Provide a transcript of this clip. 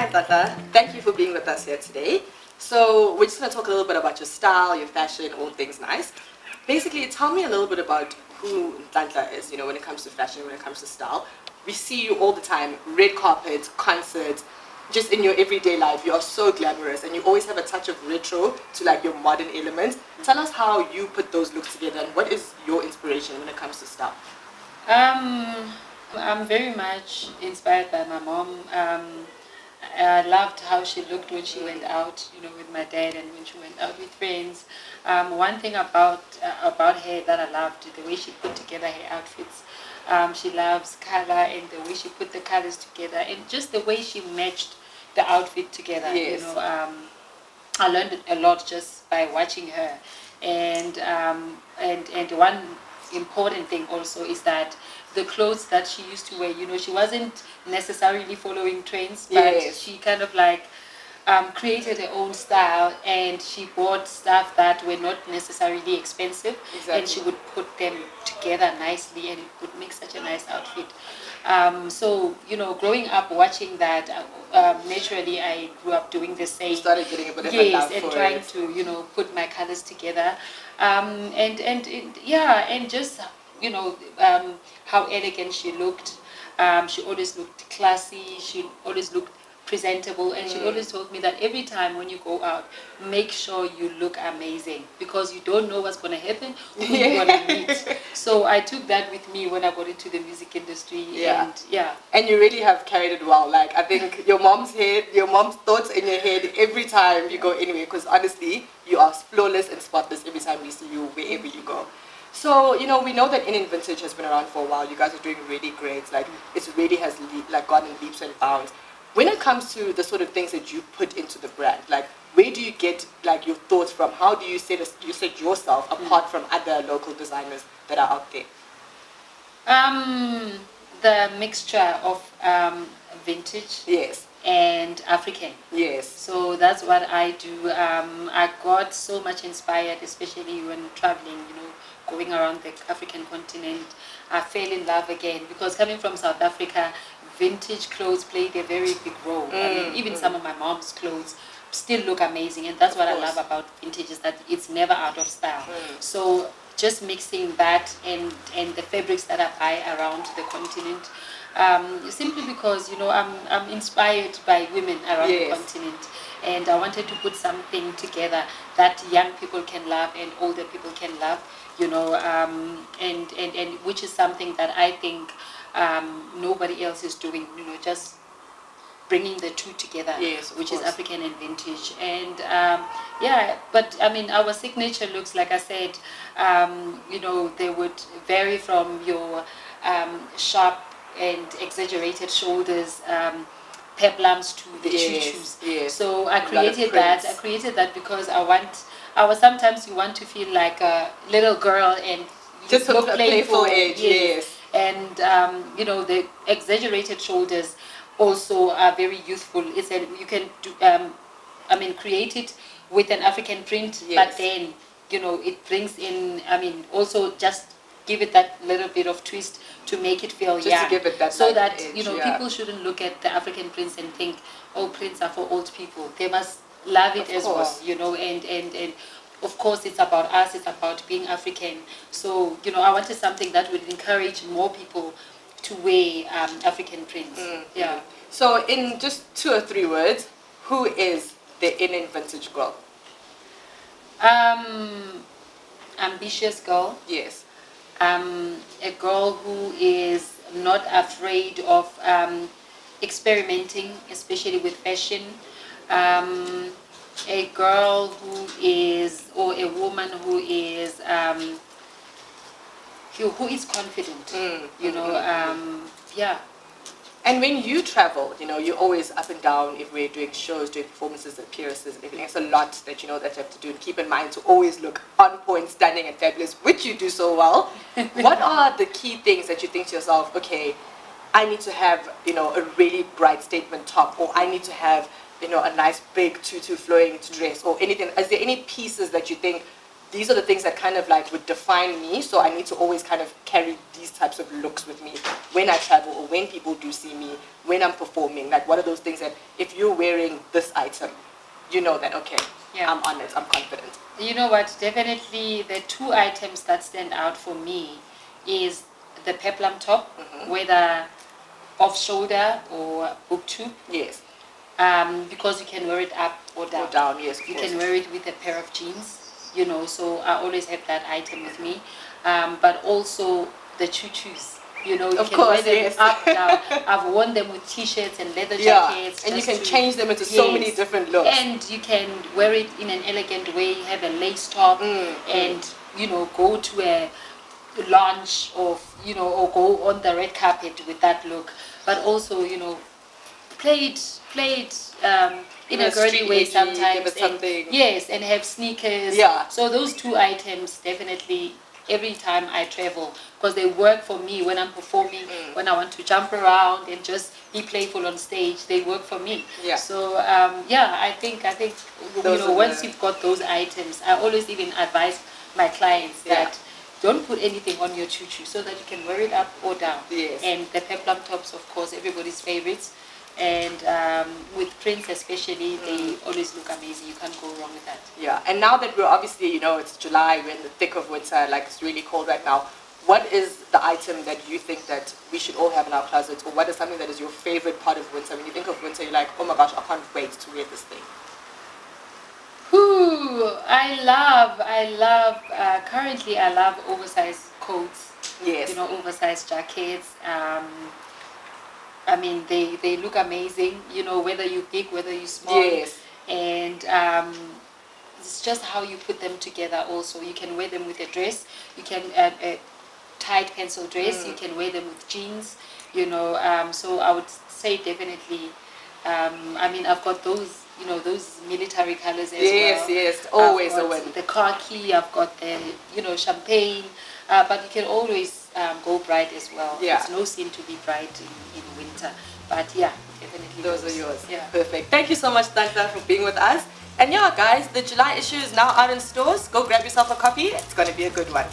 Hi, Tata. Thank you for being with us here today. So we're just going to talk a little bit about your style, your fashion, all things nice. Basically, tell me a little bit about who Nhlanhla is, when it comes to fashion, when it comes to style. We see you all the time, red carpets, concerts, just in your everyday life. You are so glamorous and you always have a touch of retro to like your modern elements. Tell us how you put those looks together and what is your inspiration when it comes to style? I'm very much inspired by my mom. I loved how she looked when she went out, with my dad and when she went out with friends. One thing about her that I loved, the way she put together her outfits. She loves color and the way she put the colors together and just the way she matched the outfit together. Yes. I learned a lot just by watching her. And one important thing also is that the clothes that she used to wear, she wasn't necessarily following trends, but Yes. she kind of like created her own style, and she bought stuff that were not necessarily expensive. Exactly. And she would put them together nicely and it would make such a nice outfit. So growing up watching that, naturally I grew up doing the same. You started getting a bit of a love and for trying it. to put my colors together, and just how elegant she looked. She always looked classy. She always looked presentable, and she always told me that every time when you go out, make sure you look amazing because you don't know what's going to happen, who you're going to meet. So I took that with me when I got into the music industry. And you really have carried it well. Like, I think your mom's thoughts in your head every time you go anywhere, because honestly, you are flawless and spotless every time we see you wherever you go. So, we know that In Vintage has been around for a while. You guys are doing really great. Like, it really has gone in leaps and bounds. When it comes to the sort of things that you put into the brand, like, where do you get like your thoughts from? How do you set yourself apart from other local designers that are out there? The mixture of vintage, yes, and African. Yes. So that's what I do. I got so much inspired, especially when traveling, going around the African continent. I fell in love again because coming from South Africa, vintage clothes played a very big role. I mean, even some of my mom's clothes still look amazing, and that's what I love about vintage, is that it's never out of style. So just mixing that and the fabrics that I buy around the continent, simply because I'm inspired by women around the continent, and I wanted to put something together that young people can love and older people can love, and which is something that I think nobody else is doing, just bringing the two together, which is African and vintage. And but I mean, our signature looks, like I said, they would vary from your sharp and exaggerated shoulders, peplums, to the choo-choos. So I created that. I created that because sometimes you want to feel like a little girl and just look playful age. And the exaggerated shoulders also are very youthful. You can do, create it with an African print, but then it brings in, also just give it that little bit of twist to make it feel young. To give it that so that edge, people shouldn't look at the African prints and think, oh, prints are for old people. They must love it as well, and of course it's about us, it's about being African. So I wanted something that would encourage more people to wear African prints. So in just 2 or 3 words, who is the In Vintage girl? Ambitious girl. Yes. A girl who is not afraid of experimenting, especially with fashion. A girl who is, or a woman who is confident. And when you travel, you're always up and down if we're doing shows, doing performances, appearances, and everything. It's a lot that that you have to do. And keep in mind to always look on point, stunning, and fabulous, which you do so well. What are the key things that you think to yourself, okay, I need to have, a really bright statement top, or I need to have, a nice big tutu flowing dress, or anything? Is there any pieces that you think these are the things that kind of like would define me. So I need to always kind of carry these types of looks with me when I travel or when people do see me, when I'm performing. Like, what are those things that if you're wearing this item, you know that, okay, Yeah. I'm on it, I'm confident. You know what? Definitely the two items that stand out for me is the peplum top, whether off shoulder or boob tube, Yes. because you can wear it up or down. Or down, yes, of You course. can wear it with a pair of jeans, you know, so I always have that item with me. But also the choo-choos. You know, you Of can course, wear them yes. up, down. I've worn them with t-shirts and leather Yeah, jackets. and you just can change them into so many Yes. different looks. And you can wear it in an elegant way, have a lace top, and, you know, go to a lunch or, you know, or go on the red carpet with that look. But also, you know, play it in a girly street way edgy, sometimes. give it something. Yes, and have sneakers. Yeah. So those two items definitely every time I travel, because they work for me when I'm performing, when I want to jump around and just be playful on stage. They work for me. Yeah. So yeah, I think you Those know, are once the- you've got those items, I always even advise my clients Yeah. that don't put anything on your choo-choo so that you can wear it up or down. Yes. And the peplum tops, of course, everybody's favorites. And with prints especially, they always look amazing. You can't go wrong with that. Yeah, and now that we're obviously, you know, it's July, we're in the thick of winter, like it's really cold right now. What is the item that you think that we should all have in our closets, or what is something that is your favorite part of winter? When you think of winter, you're like, oh my gosh, I can't wait to wear this thing. Currently I love oversized coats. Yes. You know, oversized jackets. I mean, they look amazing, you know, whether you're big, whether you're small. Yes. And it's just how you put them together also. You can wear them with a dress. You can, a tight pencil dress. You can wear them with jeans, you know. So I would say definitely, I mean, I've got those, you know, those military colors as Yes, well. yes, always I've a got win. the khaki, I've got the, you know, champagne. But you can always go bright as well. Yeah. It's no sin to be bright in winter. But yeah, definitely. Those are yours. Yeah. Perfect. Thank you so much, Nhlanhla, for being with us. And yeah, guys, the July issue is now out in stores. Go grab yourself a copy. It's going to be a good one.